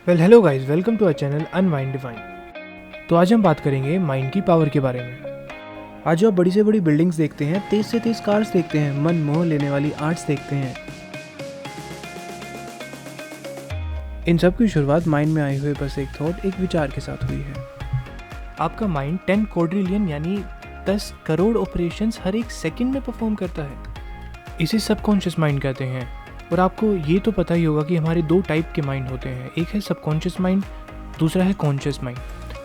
Hello guys, welcome to our channel unwind divine. तो आज हम बात करेंगे माइंड की पावर के बारे में। आज जो आप बड़ी से बड़ी बिल्डिंग्स देखते हैं, तेज से तेज कार्स देखते हैं, मन मोह लेने वाली आर्ट्स देखते हैं, इन सब की शुरुआत माइंड में आए हुए बस एक थॉट, एक विचार के साथ हुई है। आपका माइंड 10 क्वाड्रिलियन यानी 10 करोड़ ऑपरेशंस हर एक सेकंड में परफॉर्म करता है। इसे सबकॉन्शियस माइंड कहते हैं। और आपको ये तो पता ही होगा कि हमारे दो टाइप के माइंड होते हैं, एक है सबकॉन्शियस माइंड, दूसरा है कॉन्शियस माइंड।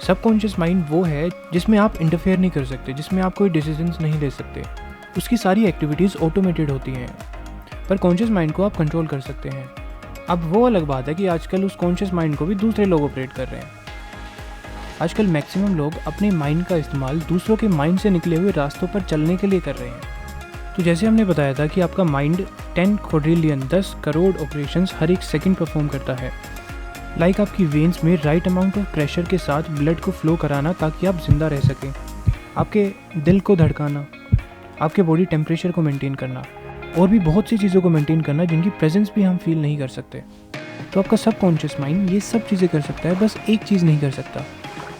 सबकॉन्शियस माइंड वो है जिसमें आप इंटरफेयर नहीं कर सकते, जिसमें आप कोई डिसीजंस नहीं ले सकते, उसकी सारी एक्टिविटीज़ ऑटोमेटेड होती हैं। पर कॉन्शियस माइंड को आप कंट्रोल कर सकते हैं। अब वो अलग बात है कि आजकल उस कॉन्शियस माइंड को भी दूसरे लोग ऑपरेट कर रहे हैं। आजकल मैक्सिमम लोग अपने माइंड का इस्तेमाल दूसरों के माइंड से निकले हुए रास्तों पर चलने के लिए कर रहे हैं। तो जैसे हमने बताया था कि आपका माइंड 10 क्वाड्रिलियन 10 करोड़ ऑपरेशंस हर एक सेकंड परफॉर्म करता है। लाइक आपकी वेन्स में राइट अमाउंट ऑफ प्रेशर के साथ ब्लड को फ्लो कराना ताकि आप जिंदा रह सकें, आपके दिल को धड़काना, आपके बॉडी टेम्परेचर को मेंटेन करना और भी बहुत सी चीज़ों को मेंटेन करना जिनकी प्रेजेंस भी हम फील नहीं कर सकते। तो आपका सबकॉन्शियस माइंड ये सब चीज़ें कर सकता है, बस एक चीज़ नहीं कर सकता।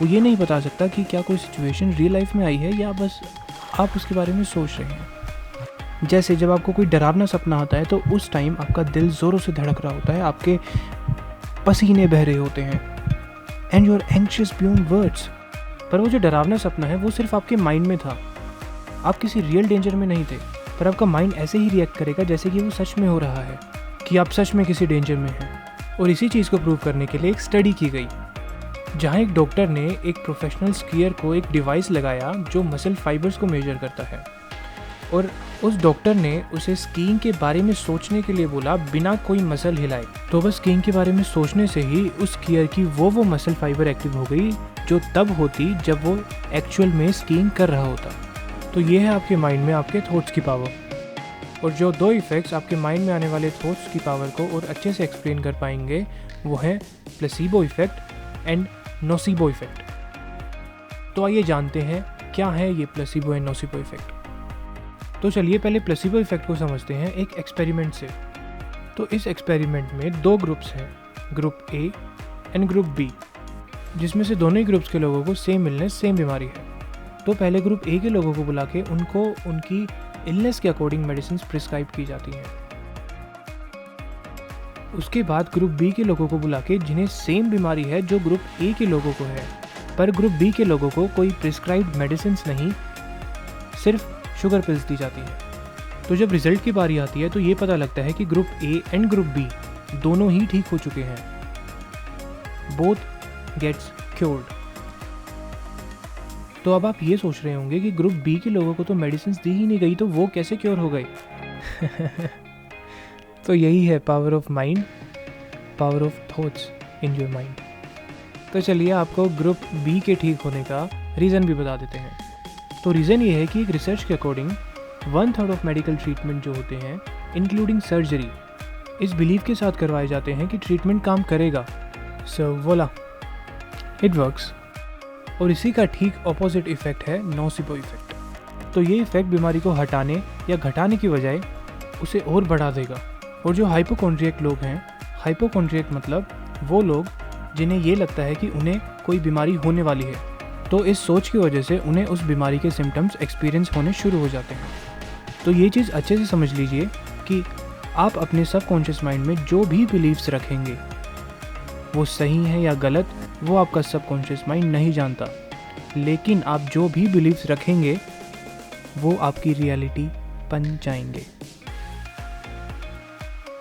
वो ये नहीं बता सकता कि क्या कोई सिचुएशन रियल लाइफ में आई है या बस आप उसके बारे में सोच रहे हैं। जैसे जब आपको कोई डरावना सपना आता है तो उस टाइम आपका दिल ज़ोरों से धड़क रहा होता है, आपके पसीने बह रहे होते हैं and you are anxious beyond words. पर वो जो डरावना सपना है वो सिर्फ आपके माइंड में था, आप किसी रियल डेंजर में नहीं थे। पर आपका माइंड ऐसे ही रिएक्ट करेगा जैसे कि वो सच में हो रहा है, कि आप सच में किसी डेंजर में हैं। और इसी चीज़ को प्रूव करने के लिए एक स्टडी की गई, जहाँ एक डॉक्टर ने एक प्रोफेशनल स्कीयर को एक डिवाइस लगाया जो मसल फाइबर्स को मेजर करता है, और उस डॉक्टर ने उसे स्कीइंग के बारे में सोचने के लिए बोला बिना कोई मसल हिलाए। तो बस स्कीइंग के बारे में सोचने से ही उस स्कीयर की वो मसल फाइबर एक्टिव हो गई जो तब होती जब वो एक्चुअल में स्कीइंग कर रहा होता। तो ये है आपके माइंड में आपके थॉट्स की पावर। और जो दो इफ़ेक्ट्स आपके माइंड में आने वाले थॉट्स की पावर को और अच्छे से एक्सप्लेन कर पाएंगे वो है placebo effect and nocebo effect. तो आइए जानते हैं क्या है ये प्लेसिबो एंड नोसिबो इफेक्ट। तो चलिए पहले प्लेसिबो इफेक्ट को समझते हैं एक एक्सपेरिमेंट से। तो इस एक्सपेरिमेंट में दो ग्रुप्स हैं, group A and group B, जिसमें से दोनों ही ग्रुप्स के लोगों को सेम इलनेस, सेम बीमारी है। तो पहले ग्रुप ए के लोगों को बुला के उनको उनकी इलनेस के अकॉर्डिंग मेडिसिन प्रिस्क्राइब की जाती हैं। उसके बाद ग्रुप बी के लोगों को बुला के जिन्हें सेम बीमारी है जो ग्रुप ए के लोगों को है, पर ग्रुप बी के लोगों को कोई प्रिस्क्राइब्ड मेडिसिन नहीं, सिर्फ शुगर पिल्स दी जाती है। तो जब रिजल्ट की बारी आती है तो ये पता लगता है कि group A and group B दोनों ही ठीक हो चुके हैं, बोथ गेट्स क्योर्ड। तो अब आप ये सोच रहे होंगे कि ग्रुप बी के लोगों को तो मेडिसिन दी ही नहीं गई, तो वो कैसे क्योर हो गए? तो यही है power of mind, power of thoughts in your mind. तो चलिए आपको ग्रुप बी के ठीक होने का रीज़न भी बता देते हैं। तो रीज़न ये है कि एक रिसर्च के अकॉर्डिंग 1/3 ऑफ मेडिकल ट्रीटमेंट जो होते हैं इंक्लूडिंग सर्जरी इस बिलीव के साथ करवाए जाते हैं कि ट्रीटमेंट काम करेगा। सो वोला, इट वर्क्स। और इसी का ठीक ऑपोजिट इफेक्ट है नोसिबो इफेक्ट। तो ये इफेक्ट बीमारी को हटाने या घटाने की बजाय उसे और बढ़ा देगा। और जो हाइपोकॉन्ड्रियक लोग हैं, हाइपोकॉन्ड्रियक मतलब वो लोग जिन्हें ये लगता है कि उन्हें कोई बीमारी होने वाली है, तो इस सोच की वजह से उन्हें उस बीमारी के सिम्टम्स एक्सपीरियंस होने शुरू हो जाते हैं। तो ये चीज़ अच्छे से समझ लीजिए कि आप अपने सबकॉन्शियस माइंड में जो भी बिलीव्स रखेंगे वो सही है या गलत, वो आपका सबकॉन्शियस माइंड नहीं जानता। लेकिन आप जो भी बिलीव्स रखेंगे वो आपकी रियलिटी बन जाएंगे।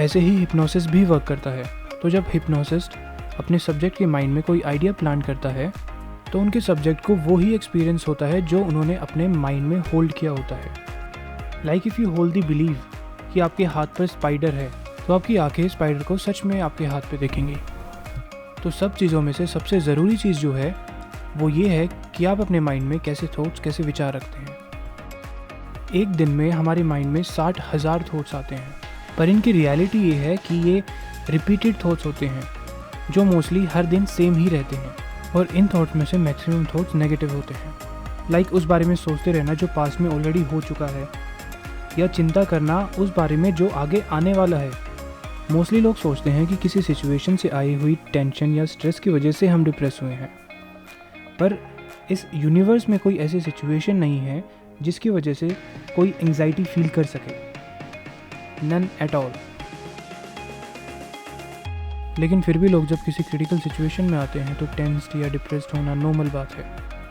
ऐसे ही हिप्नोसिस भी वर्क करता है। तो जब हिप्नोसिस्ट अपने सब्जेक्ट के माइंड में कोई आइडिया प्लांट करता है तो उनके सब्जेक्ट को वो ही एक्सपीरियंस होता है जो उन्होंने अपने माइंड में होल्ड किया होता है। Like if you hold the believe कि आपके हाथ पर स्पाइडर है, तो आपकी आंखें स्पाइडर को सच में आपके हाथ पे देखेंगी। तो सब चीज़ों में से सबसे ज़रूरी चीज़ जो है वो ये है कि आप अपने माइंड में कैसे थॉट्स, कैसे विचार रखते हैं। एक दिन में हमारे माइंड में 60,000 थॉट्स आते हैं, पर इनकी रियलिटी ये है कि ये रिपीटेड थॉट्स होते हैं जो मोस्टली हर दिन सेम ही रहते हैं। और इन थॉट्स में से मैक्सिमम थॉट्स नेगेटिव होते हैं। लाइक उस बारे में सोचते रहना जो पास्ट में ऑलरेडी हो चुका है, या चिंता करना उस बारे में जो आगे आने वाला है, मोस्टली लोग सोचते हैं कि किसी सिचुएशन से आई हुई टेंशन या स्ट्रेस की वजह से हम डिप्रेस हुए हैं, पर इस यूनिवर्स में कोई ऐसी सिचुएशन नहीं है जिसकी वजह से कोई एंजाइटी फील कर सके, नन एट ऑल। लेकिन फिर भी लोग जब किसी क्रिटिकल सिचुएशन में आते हैं तो टेंस्ड या डिप्रेस्ड होना नॉर्मल बात है,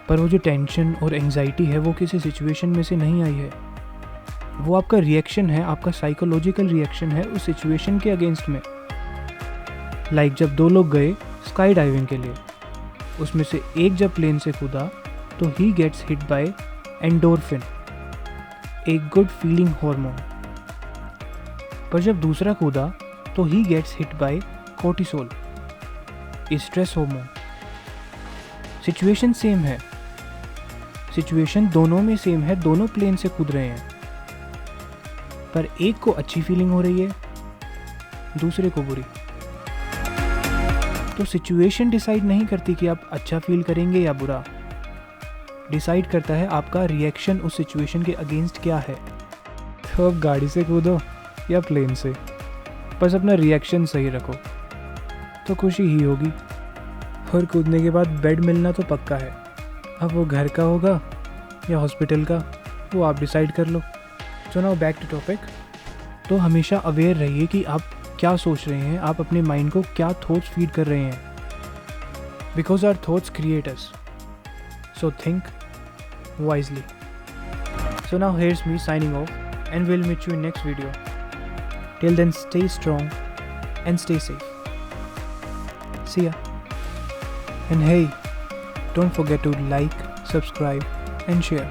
पर वो जो टेंशन और एंजाइटी है वो किसी सिचुएशन में से नहीं आई है, वो आपका रिएक्शन है, आपका साइकोलॉजिकल रिएक्शन है उस सिचुएशन के अगेंस्ट में। लाइक जब दो लोग गए स्काई डाइविंग के लिए, उसमें से एक जब प्लेन से कूदा तो ही गेट्स हिट बाय एंडोर्फिन, एक गुड फीलिंग हार्मोन, पर जब दूसरा कूदा तो ही gets hit by cortisol, stress hormone. Situation same है, सिचुएशन दोनों में सेम है, दोनों प्लेन से कूद रहे हैं, पर एक को अच्छी फीलिंग हो रही है, दूसरे को बुरी। तो सिचुएशन डिसाइड नहीं करती कि आप अच्छा फील करेंगे या बुरा, डिसाइड करता है आपका रिएक्शन उस सिचुएशन के अगेंस्ट क्या है। तो अब गाड़ी से कूदो या प्लेन से, बस अपना रिएक्शन सही रखो तो खुशी ही होगी। और कूदने के बाद बेड मिलना तो पक्का है, अब वो घर का होगा या हॉस्पिटल का, वो आप डिसाइड कर लो। So now back to topic. तो हमेशा अवेयर रहिए कि आप क्या सोच रहे हैं, आप अपने माइंड को क्या थॉट्स फीड कर रहे हैं, because our thoughts create us, so think wisely. So now here's me signing off and will meet you in next video. Till then stay strong and stay safe. See ya. And hey, don't forget to like, subscribe and share.